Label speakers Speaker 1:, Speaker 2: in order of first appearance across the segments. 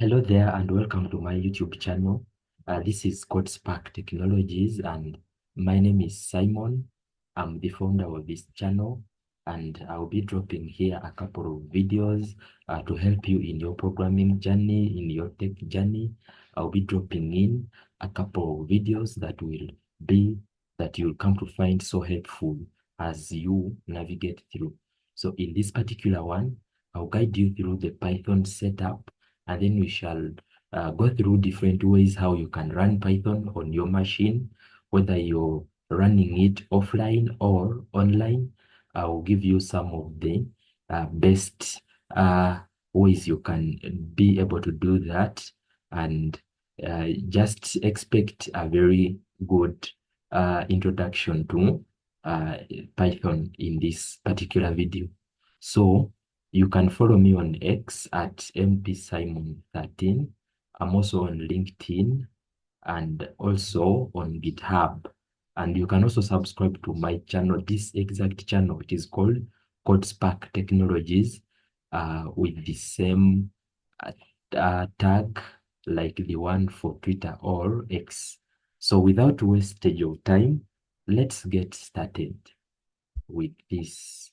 Speaker 1: Hello there and welcome to my YouTube channel. This is CodeSpark Technologies and my name is Simon. I'm the founder of this channel and I'll be dropping here a couple of videos to help you in your programming journey, in your tech journey. I'll be dropping in a couple of videos that you'll come to find so helpful as you navigate through. So in this particular one, I'll guide you through the Python setup, and then we shall go through different ways how you can run Python on your machine, whether you're running it offline or online. I will give you some of the best ways you can be able to do that, and just expect a very good introduction to Python in this particular video. So you can follow me on X at mpsimon13. I'm also on LinkedIn and also on GitHub. And you can also subscribe to my channel, this exact channel. It is called CodeSpark Technologies, with the same tag like the one for Twitter or X. So without wastage of time, let's get started with this.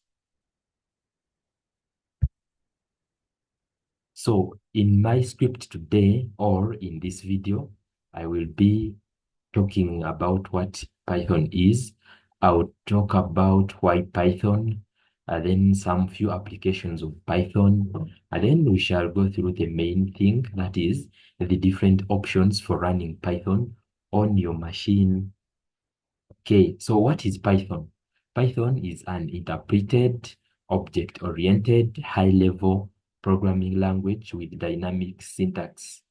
Speaker 1: So in my script today, or in this video, I will be talking about what Python is. I'll talk about why Python, then some few applications of Python, and then we shall go through the main thing, that is the different options for running Python on your machine. Okay, so what is Python? Python is an interpreted, object-oriented, high-level programming language with dynamic syntax.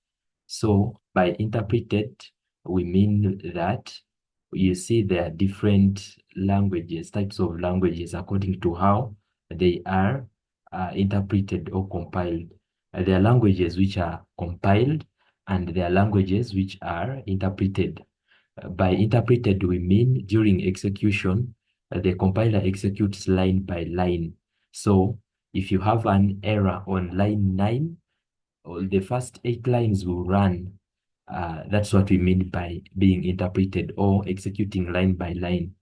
Speaker 1: So by interpreted, we mean that you see there are different languages, types of languages according to how they are interpreted or compiled. There are languages which are compiled and there are languages which are interpreted. By interpreted, we mean during execution, the compiler executes line by line. So if you have an error on line 9, the first 8 lines will run. That's what we mean by being interpreted or executing line by line.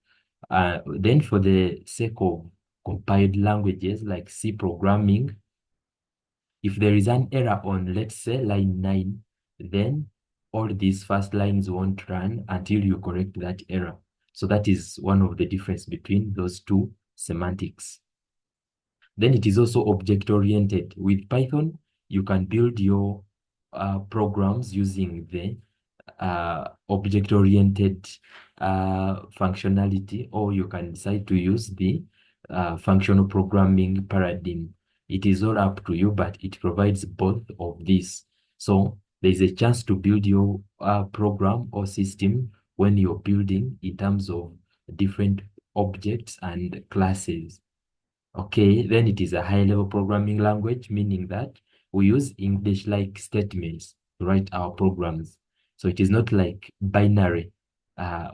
Speaker 1: Then for the sake of compiled languages like C programming, if there is an error on, let's say, line 9, then all these first lines won't run until you correct that error. So that is one of the difference between those two semantics. Then it is also object-oriented. With Python, you can build your programs using the object-oriented functionality, or you can decide to use the functional programming paradigm. It is all up to you, but it provides both of these. So there's a chance to build your program or system when you're building in terms of different objects and classes. Okay, then it is a high-level programming language, meaning that we use English-like statements to write our programs. So it is not like binary,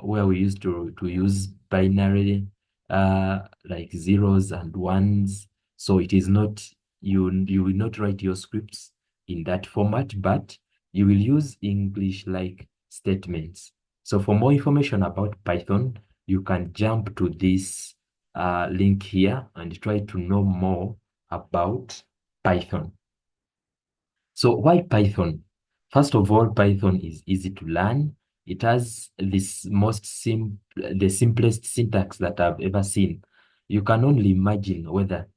Speaker 1: where we used to use binary like zeros and ones. So it is not, you will not write your scripts in that format, but you will use English-like statements. So for more information about Python, you can jump to this link here and try to know more about Python. So why Python? First of all, Python is easy to learn. It has the simplest syntax that I've ever seen. You can only imagine whether,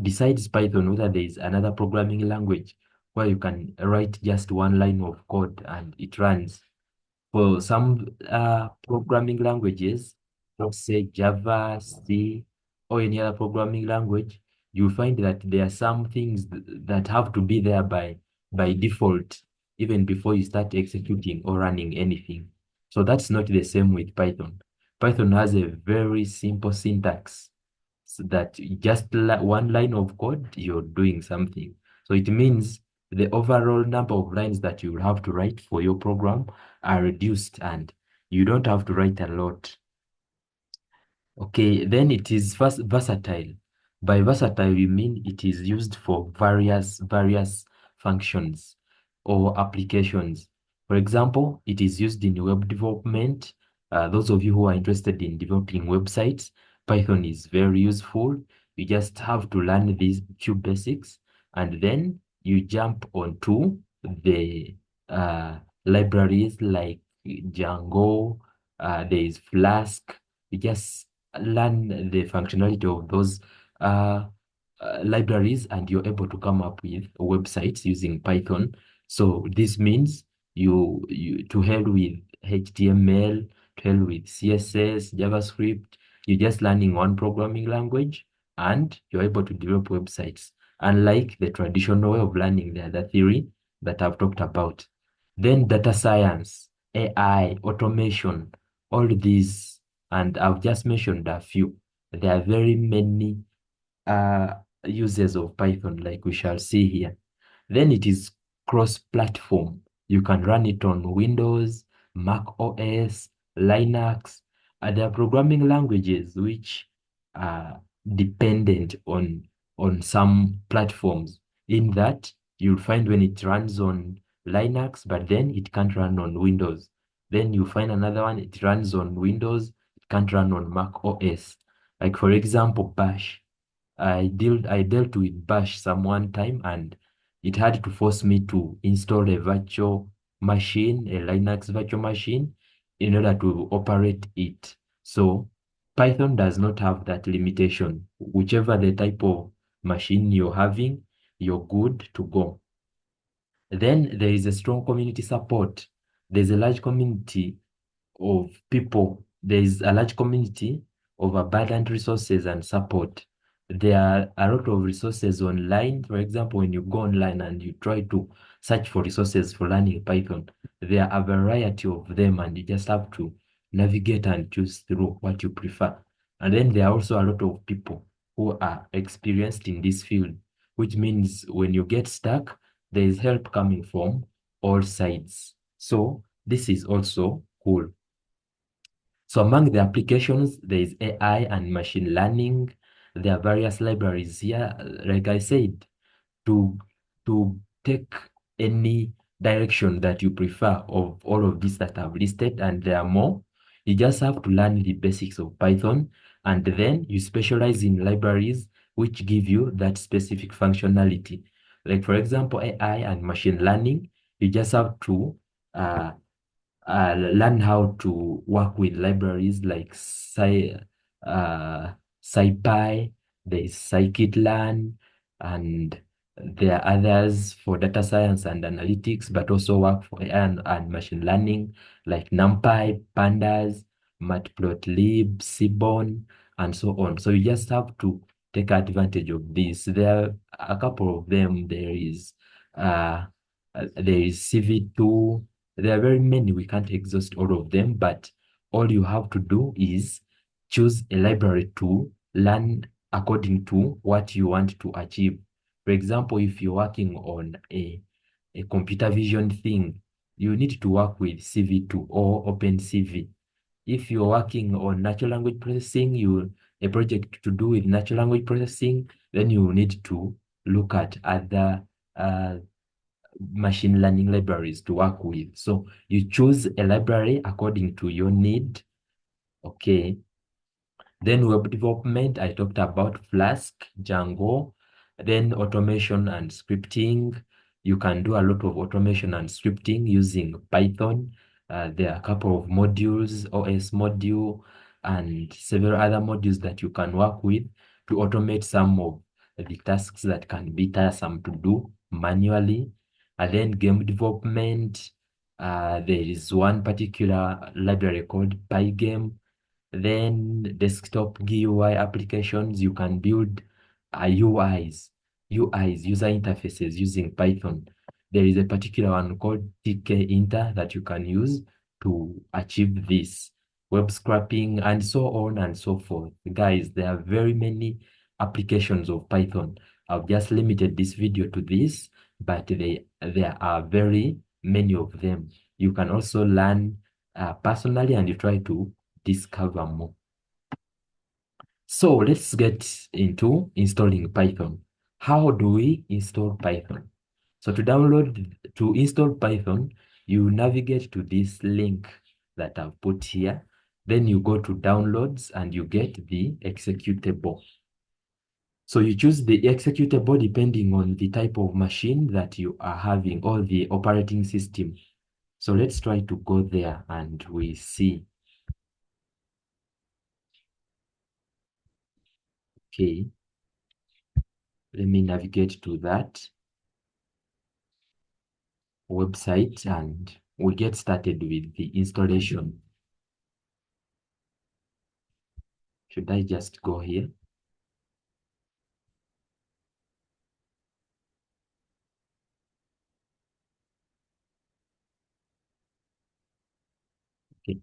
Speaker 1: besides Python, whether there is another programming language where you can write just one line of code and it runs. For some programming languages, let's say Java, C, or any other programming language, you find that there are some things that have to be there by default, even before you start executing or running anything. So that's not the same with Python. Python has a very simple syntax, so that just one line of code, you're doing something. So it means the overall number of lines that you will have to write for your program are reduced and you don't have to write a lot. Okay, then it is versatile. By versatile, we mean it is used for various functions or applications. For example, it is used in web development. Those of you who are interested in developing websites, Python is very useful. You just have to learn these few basics, and then you jump onto the libraries like Django, there is Flask. You just learn the functionality of those uh, libraries, and you're able to come up with websites using Python. So this means you to hell with HTML, to hell with CSS, JavaScript. You're just learning one programming language, and you're able to develop websites, unlike the traditional way of learning the other theory that I've talked about. Then data science, AI, automation, all these, and I've just mentioned a few. There are very many uh, uses of Python, like we shall see here. Then it is cross-platform. You can run it on Windows, Mac OS, Linux. There are programming languages which are dependent on some platforms. In that, you'll find when it runs on Linux, but then it can't run on Windows. Then you find another one, it runs on Windows, it can't run on Mac OS. Like for example, Bash. I dealt with Bash some one time, and it had to force me to install a virtual machine, a Linux virtual machine, in order to operate it. So Python does not have that limitation. Whichever the type of machine you're having, you're good to go. Then there is a strong community support. There's a large community of people. There is a large community of abundant resources and support. There are a lot of resources online. For example, when you go online and you try to search for resources for learning Python, there are a variety of them, and you just have to navigate and choose through what you prefer. And then there are also a lot of people who are experienced in this field, which means when you get stuck, there is help coming from all sides. So this is also cool. So among the applications, there is AI and machine learning. There are various libraries here. Like I said, to to take any direction that you prefer of all of these that I've listed, and there are more, you just have to learn the basics of Python, and then you specialize in libraries which give you that specific functionality. Like for example, AI and machine learning, you just have to uh, learn how to work with libraries like SciPy, there is scikit-learn, and there are others for data science and analytics, but also work for AI and machine learning like NumPy, Pandas, Matplotlib, Seaborn, and so on. So you just have to take advantage of this. There are a couple of them. There is CV2. There are very many. We can't exhaust all of them, but all you have to do is choose a library to learn according to what you want to achieve. For example, if you're working on a computer vision thing, you need to work with CV2 or OpenCV. If you're working on natural language processing, a project to do with natural language processing, then you need to look at other uh, machine learning libraries to work with. So you choose a library according to your need. Okay. Then web development, I talked about Flask, Django, then automation and scripting. You can do a lot of automation and scripting using Python. There are a couple of modules, OS module, and several other modules that you can work with to automate some of the tasks that can be tiresome to do manually. And then game development, there is one particular library called Pygame. Then desktop GUI applications, you can build UIs, user interfaces using Python. There is a particular one called tkinter that you can use to achieve this. Web scraping and so on and so forth. Guys, there are very many applications of Python. I've just limited this video to this, but there are very many of them. You can also learn personally, and you try to discover more. So let's get into installing Python. How do we install Python? So to install Python, you navigate to this link that I've put here. Then you go to downloads and you get the executable. So you choose the executable depending on the type of machine that you are having or the operating system. So let's try to go there and we see. Okay, let me navigate to that website and we get started with the installation. Should I just go here? Okay.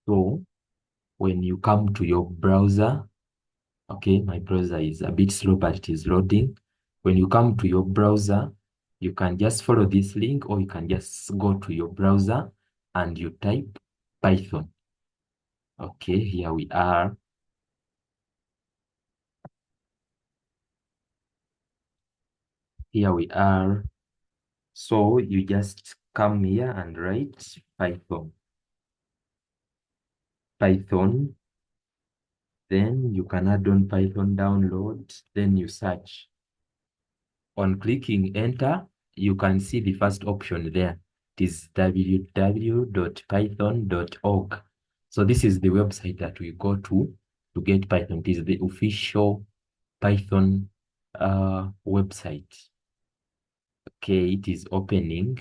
Speaker 1: So when you come to your browser, okay, my browser is a bit slow, but it is loading. When you come to your browser, you can just follow this link or you can just go to your browser and you type Python. Okay, here we are. Here we are. So you just come here and write Python. Python. Then you can add on Python download. Then you search. On clicking enter, you can see the first option there. It is www.python.org. So this is the website that we go to get Python. It is the official Python website. Okay, it is opening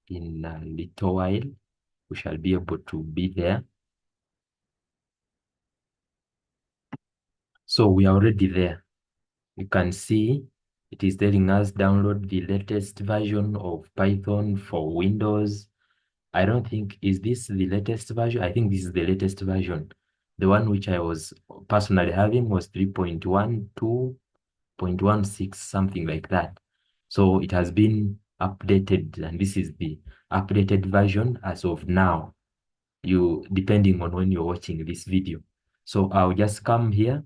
Speaker 1: in a little while. We shall be able to be there. So we are already there. You can see it is telling us download the latest version of Python for Windows. I don't think, is this the latest version? I think this is the latest version. The one which I was personally having was 3.12.16, something like that. So it has been updated, and this is the updated version as of now, depending on when you're watching this video. So I'll just come here.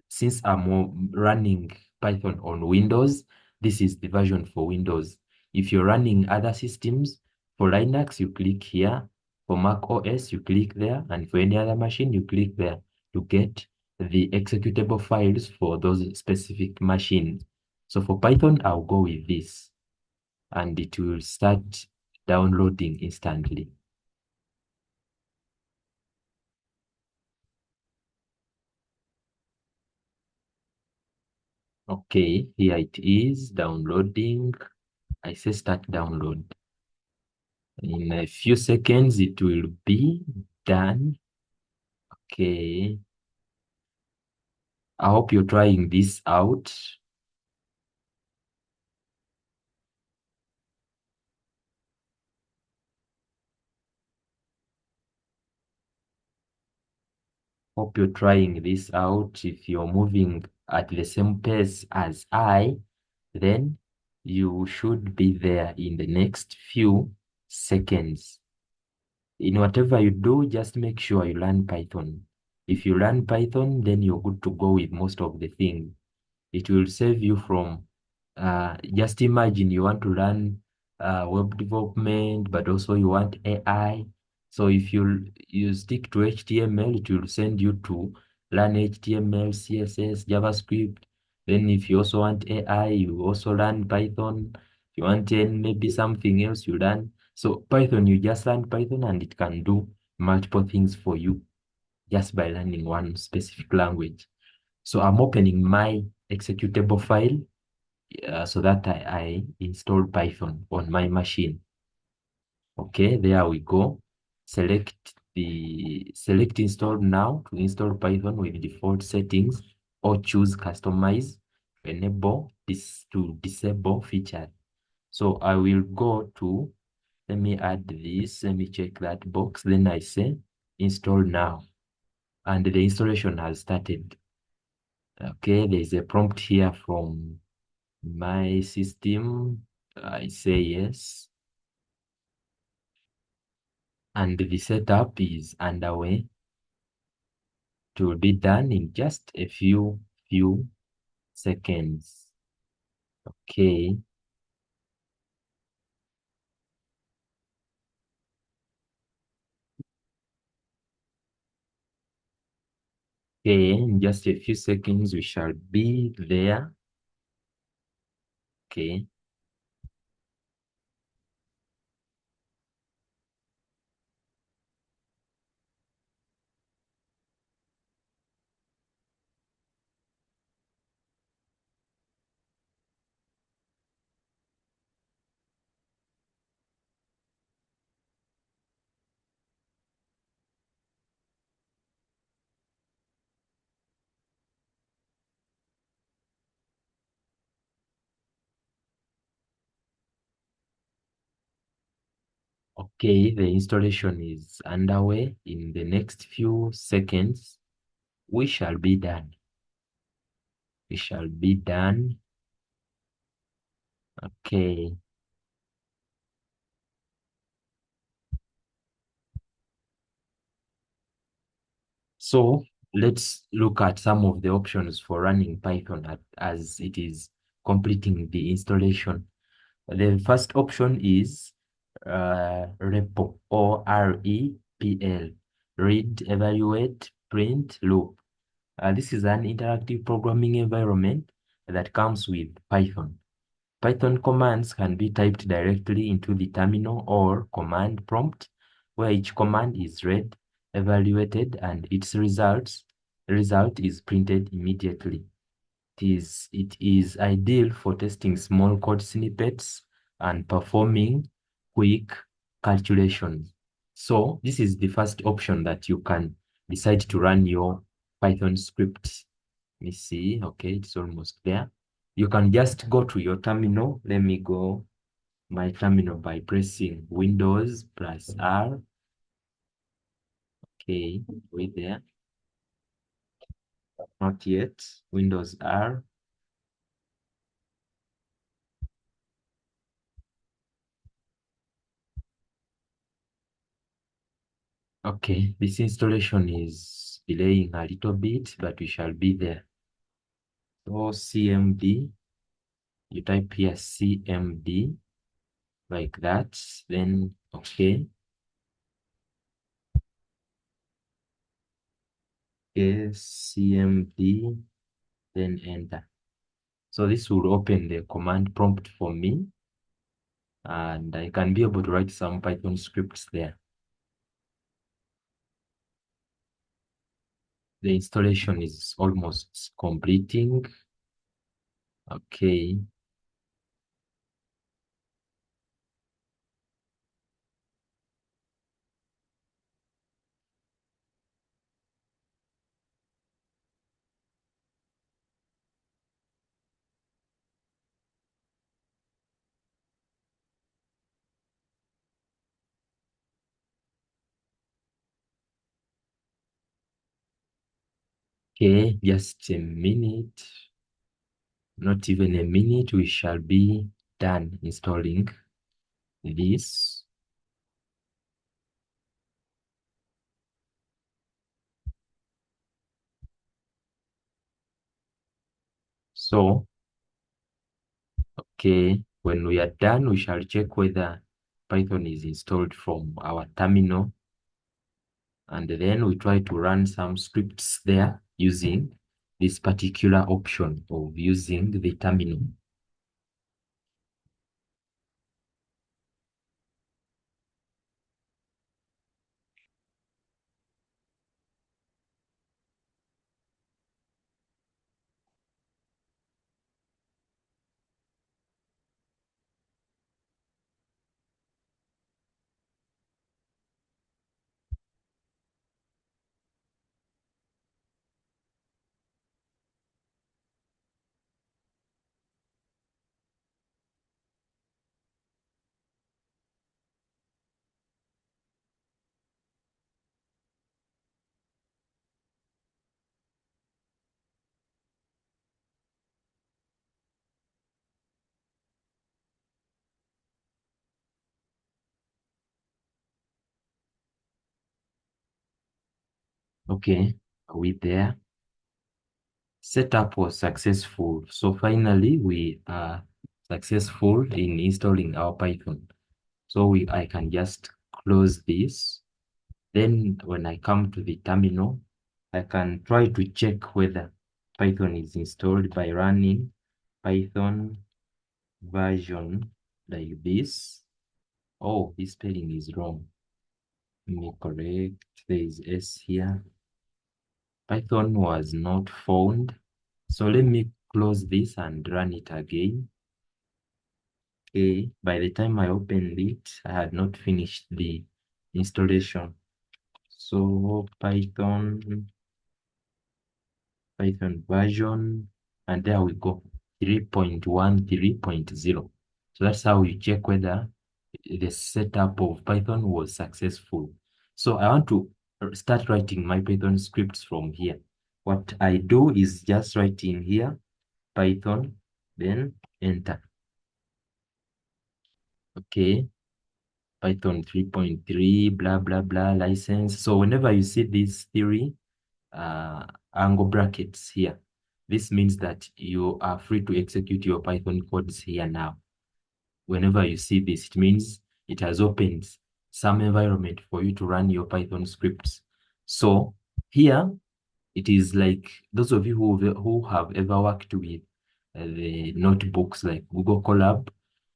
Speaker 1: Since I'm running Python on Windows, this is the version for Windows. If you're running other systems, for Linux, you click here. For Mac OS, you click there. And for any other machine, you click there to get the executable files for those specific machines. So for Python, I'll go with this. And it will start downloading instantly. Okay, here it is downloading. I say start download. In a few seconds, it will be done. Okay. I hope you're trying this out. Hope you're trying this out. If you're moving at the same pace as I, then you should be there in the next few seconds. In whatever you do, just make sure you learn Python. If you learn Python, then you're good to go with most of the things. It will save you from, just imagine you want to learn web development, but also you want AI. So if you stick to HTML, it will send you to learn HTML, CSS, JavaScript. Then if you also want AI, you also learn Python. If you want maybe something else, you learn. So Python, you just learn Python and it can do multiple things for you just by learning one specific language. So I'm opening my executable file so that I install Python on my machine. Okay, there we go. Select install now to install Python with default settings, or choose customize, enable this to disable feature. So I will go to, let me add this, let me check that box. Then I say install now, and the installation has started. Okay, there's a prompt here from my system. I say yes, and the setup is underway. It will be done in just a few seconds. Okay. Okay, in just a few seconds we shall be there. Okay. Okay, the installation is underway. In the next few seconds, we shall be done. We shall be done. Okay. So let's look at some of the options for running Python as it is completing the installation. The first option is REPL or REPL, read, evaluate, print, loop. This is an interactive programming environment that comes with Python. Python commands can be typed directly into the terminal or command prompt, where each command is read, evaluated, and its result is printed immediately. It is ideal for testing small code snippets and performing quick calculations. So this is the first option that you can decide to run your Python script. Let me see. Okay, it's almost there. You can just go to your terminal. Let me go my terminal by pressing Windows plus R. Okay, wait there. Not yet. Windows R. Okay, this installation is delaying a little bit, but we shall be there. So CMD, you type here CMD like that, then okay. Okay, CMD, then enter. So this will open the command prompt for me, and I can be able to write some Python scripts there. The installation is almost completing. Okay. Okay, just a minute. Not even a minute, we shall be done installing this. So, okay, when we are done, we shall check whether Python is installed from our terminal, and then we try to run some scripts there using this particular option of using the terminal. Okay, we there? Setup was successful. So finally, we are successful in installing our Python. So I can just close this. Then when I come to the terminal, I can try to check whether Python is installed by running Python version like this. Oh, this spelling is wrong. Let me correct. There is S here. Python was not found. So let me close this and run it again. Okay, by the time I opened it, I had not finished the installation. So Python version, and there we go, 3.1, 3.0. So that's how you check whether the setup of Python was successful. So I want to start writing my Python scripts from here. What I do is just write in here, Python, then enter. Okay, Python 3.3, blah, blah, blah, license. So whenever you see these three angle brackets here, this means that you are free to execute your Python codes here now. Whenever you see this, it means it has opened some environment for you to run your Python scripts. So here, it is like those of you who have ever worked with the notebooks like Google Colab,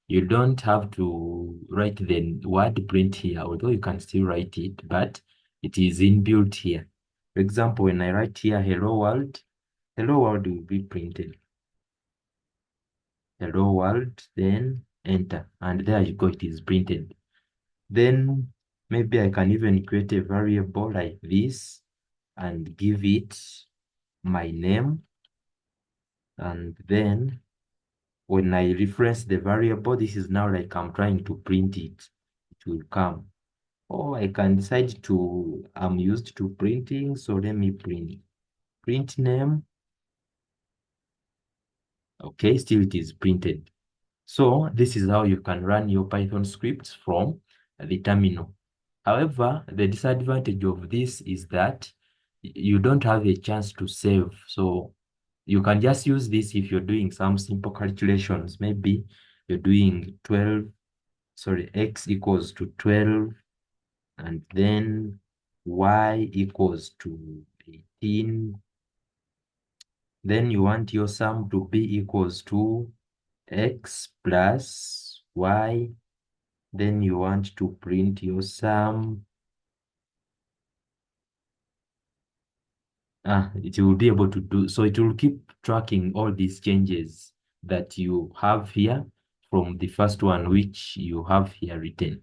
Speaker 1: you don't have to write the word print here, although you can still write it, but it is inbuilt here. For example, when I write here, hello world will be printed. Hello world, then enter. And there you go, it is printed. Then maybe I can even create a variable like this and give it my name. And then when I reference the variable, this is now like I'm trying to print it. It will come. Or I can decide to, I'm used to printing, so let me print name. Okay, still it is printed. So this is how you can run your Python scripts from the terminal. However, the disadvantage of this is that you don't have a chance to save. So you can just use this if you're doing some simple calculations. Maybe you're doing 12, sorry, x equals to 12, and then y equals to 18. Then you want your sum to be equals to x plus y. Then you want to print your sum. It will be able to do, so it will keep tracking all these changes that you have here from the first one, which you have here written.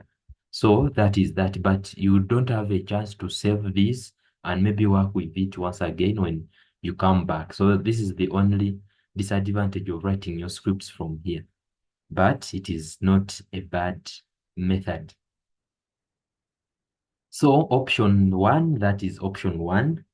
Speaker 1: So that is that, but you don't have a chance to save this and maybe work with it once again when you come back. So this is the only disadvantage of writing your scripts from here, but it is not a bad method. So option one, that is option one.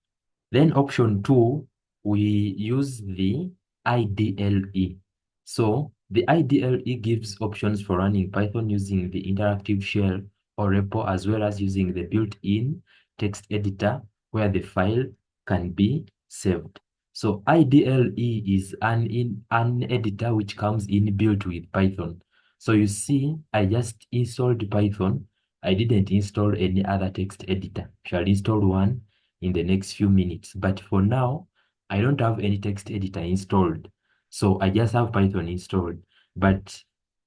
Speaker 1: Then option two, we use the IDLE. So the IDLE gives options for running Python using the interactive shell or REPL, as well as using the built-in text editor where the file can be saved. So IDLE is an editor which comes inbuilt with Python. So you see, I just installed Python. I didn't install any other text editor. Shall install one in the next few minutes. But for now, I don't have any text editor installed. So I just have Python installed. But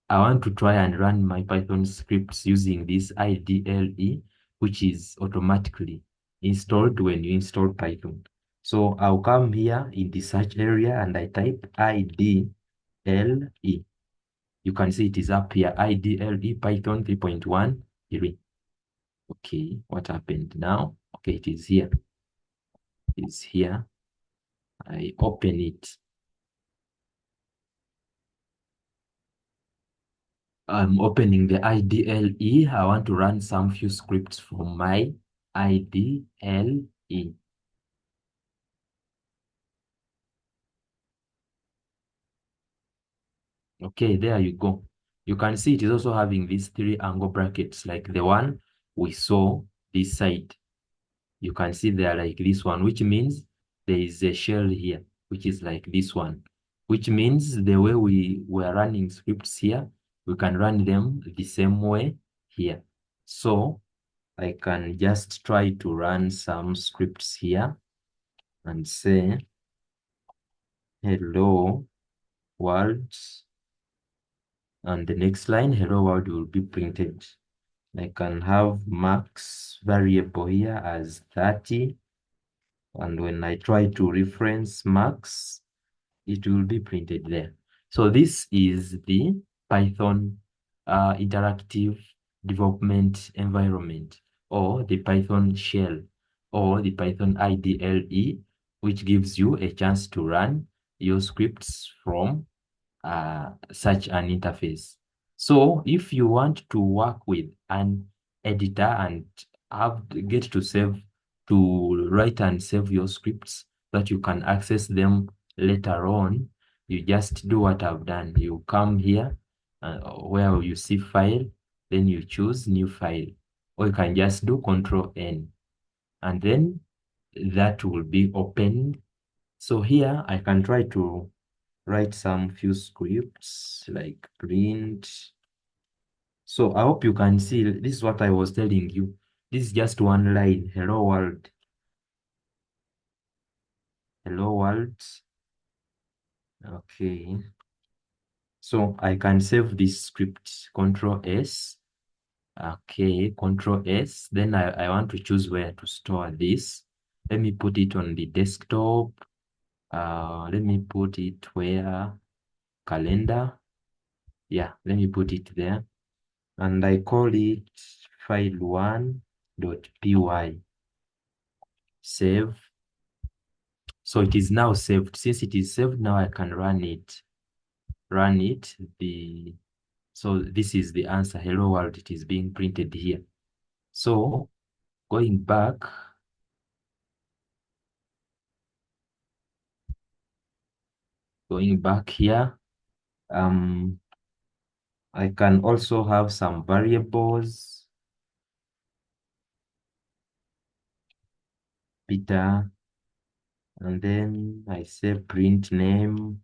Speaker 1: I want to try and run my Python scripts using this IDLE, which is automatically installed when you install Python. So I'll come here in the search area and I type IDLE. You can see it is up here, IDLE Python 3.1. Okay, what happened now? Okay, it is here. It's here. I open it. I'm opening the IDLE. I want to run some few scripts from my IDLE. Okay, there you go. You can see it is also having these three angle brackets like the one we saw this side. You can see they are like this one, which means there is a shell here, which is like this one, which means the way we were running scripts here, we can run them the same way here. So I can just try to run some scripts here and say, hello world, and the next line, hello world, will be printed. I can have max variable here as 30. And when I try to reference max, it will be printed there. So this is the Python interactive development environment, or the Python shell, or the Python IDLE, which gives you a chance to run your scripts from such an interface. So if you want to work with an editor and get to write and save your scripts that you can access them later on, you just do what I've done. You come here where you see file, then you choose new file, or you can just do Control N, and then that will be opened. So here I can try to write some few scripts like print. So I hope you can see, this is what I was telling you. This is just one line, hello world. Hello world. Okay. So I can save this script, Control S. Okay, Control S. Then I want to choose where to store this. Let me put it on the desktop. Let me put it where? Calendar. Yeah, let me put it there. And I call it file1.py. Save. So it is now saved. Since it is saved, now I can run it. So this is the answer. Hello world, it is being printed here. So going back, here, I can also have some variables. Peter, and then I say print name,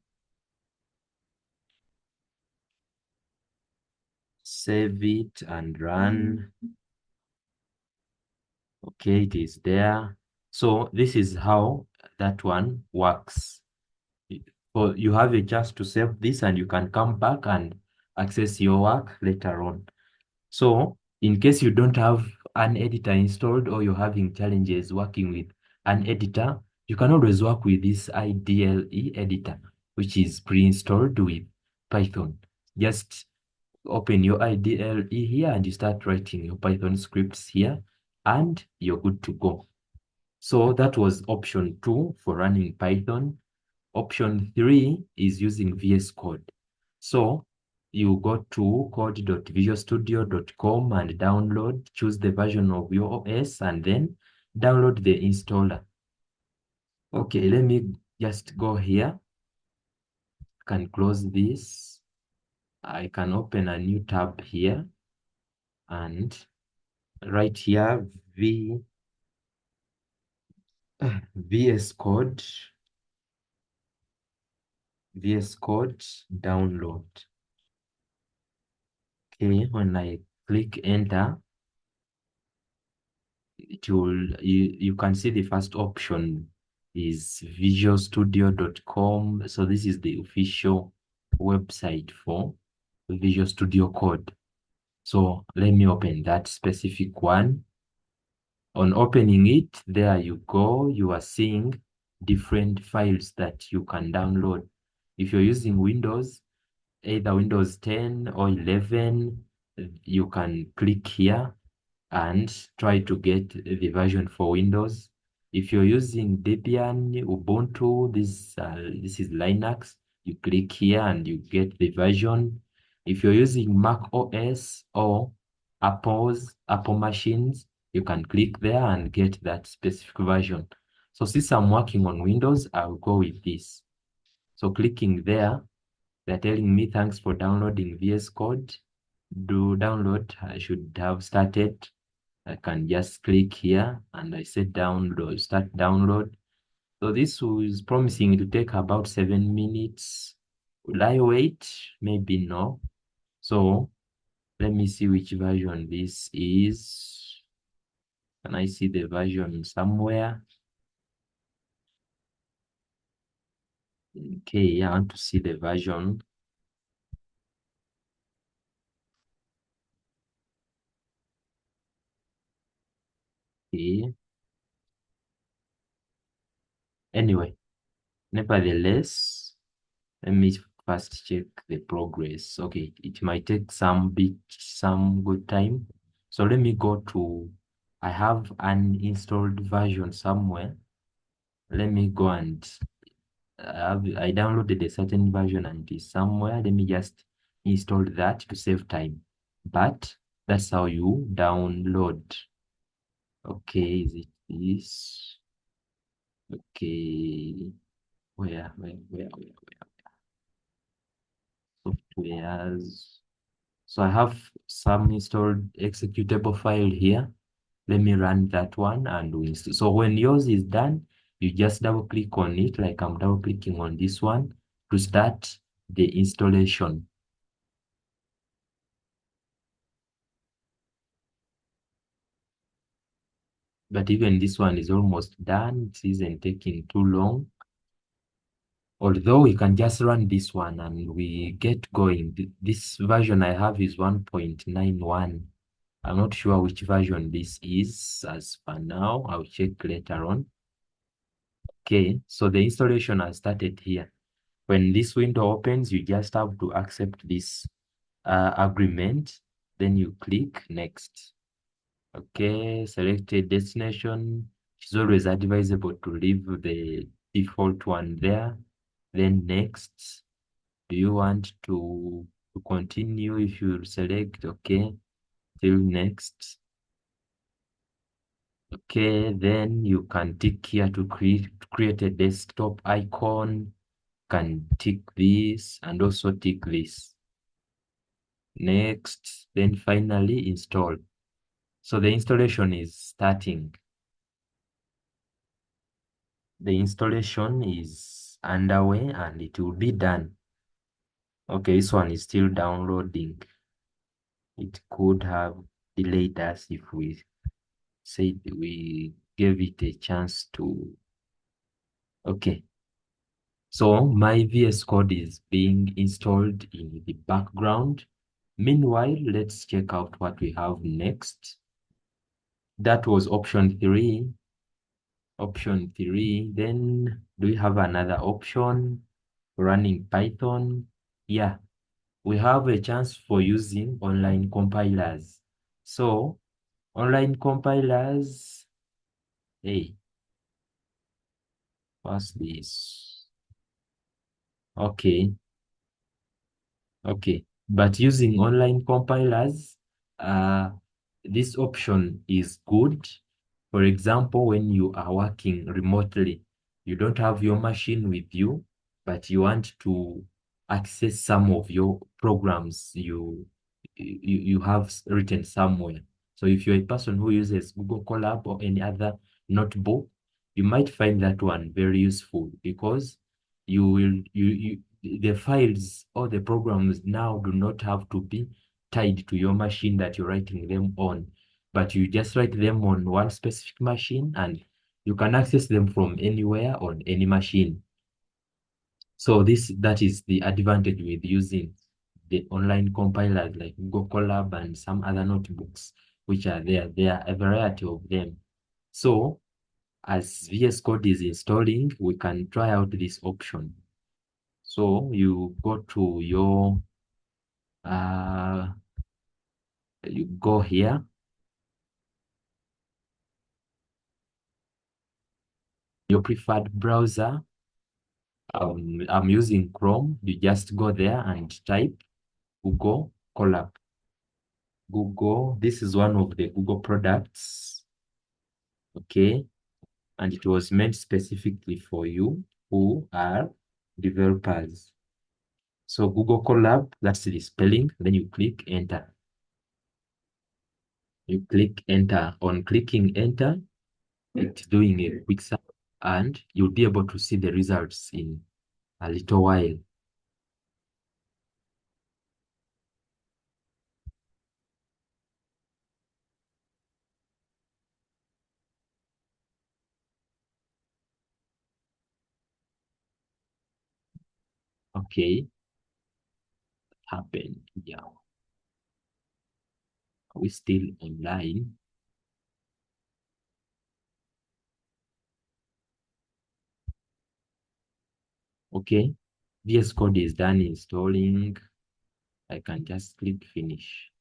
Speaker 1: save it and run. Okay, it is there. So this is how that one works. So you have a chance to save this and you can come back and access your work later on. So in case you don't have an editor installed or you're having challenges working with an editor, you can always work with this IDLE editor, which is pre-installed with Python. Just open your IDLE here and you start writing your Python scripts here and you're good to go. So that was option 2 for running Python. Option 3 is using VS Code. So you go to code.visualstudio.com and download, choose the version of your OS and then download the installer. Okay, let me just go here. Can close this. I can open a new tab here and right here, VS Code download. Okay, when I click enter, it will you can see the first option is visualstudio.com. So this is the official website for Visual Studio Code. So let me open that specific one. On opening it, there you go. You are seeing different files that you can download. If you're using Windows, either Windows 10 or 11, you can click here and try to get the version for Windows. If you're using Debian, Ubuntu, this is Linux, you click here and you get the version. If you're using Mac OS or Apple machines, you can click there and get that specific version. So since I'm working on Windows, I'll go with this. So clicking there, they're telling me thanks for downloading VS Code. Do download, I should have started. I can just click here and I say download, start download. So this is promising to take about 7 minutes. Will I wait? Maybe no. So let me see which version this is. Can I see the version somewhere? Okay, I want to see the version. Okay. Anyway, nevertheless, let me first check the progress. Okay, it might take some good time. So let me go to, I have an installed version somewhere. Let me go and I downloaded a certain version and it's somewhere. Let me just install that to save time. But that's how you download. Okay, is it this? Okay, where? Softwares. So I have some installed executable file here. Let me run that one and we install. So when yours is done, you just double click on it, like I'm double clicking on this one to start the installation. But even this one is almost done. It isn't taking too long. Although we can just run this one and we get going. This version I have is 1.91. I'm not sure which version this is as for now. I'll check later on. Okay, so the installation has started here. When this window opens, you just have to accept this agreement. Then you click next. Okay, selected destination. It's always advisable to leave the default one there. Then next. Do you want to continue? If you select okay, till next. Okay, then you can tick here to create a desktop icon. Can tick this and also tick this. Next, then finally install. So the installation is starting. The installation is underway and it will be done. Okay, this one is still downloading. It could have delayed us if we said we gave it a chance to. Okay, so my VS Code is being installed in the background. Meanwhile, let's check out what we have next. That was option 3. Option 3. Then do we have another option? Running Python. Yeah, we have a chance for using online compilers. So online compilers, hey, what's this? Okay, okay. But using online compilers, uh, this option is good. For example, when you are working remotely, you don't have your machine with you, but you want to access some of your programs you have written somewhere. So if you're a person who uses Google Colab or any other notebook, you might find that one very useful because you will the files or the programs now do not have to be tied to your machine that you're writing them on, but you just write them on one specific machine and you can access them from anywhere on any machine. So that is the advantage with using the online compilers like Google Colab and some other notebooks which are there. There are a variety of them. So as VS Code is installing, we can try out this option. So you go to uh you go here, your preferred browser. I'm using Chrome. You just go there and type Google Colab. Google, this is one of the Google products, okay? And it was meant specifically for you who are developers. So Google Colab, that's the spelling. Then you click enter. You click enter. On clicking enter, it's doing a quick search and you'll be able to see the results in a little while. Okay, happened. Yeah, are we still online? Okay, VS Code is done installing. I can just click finish.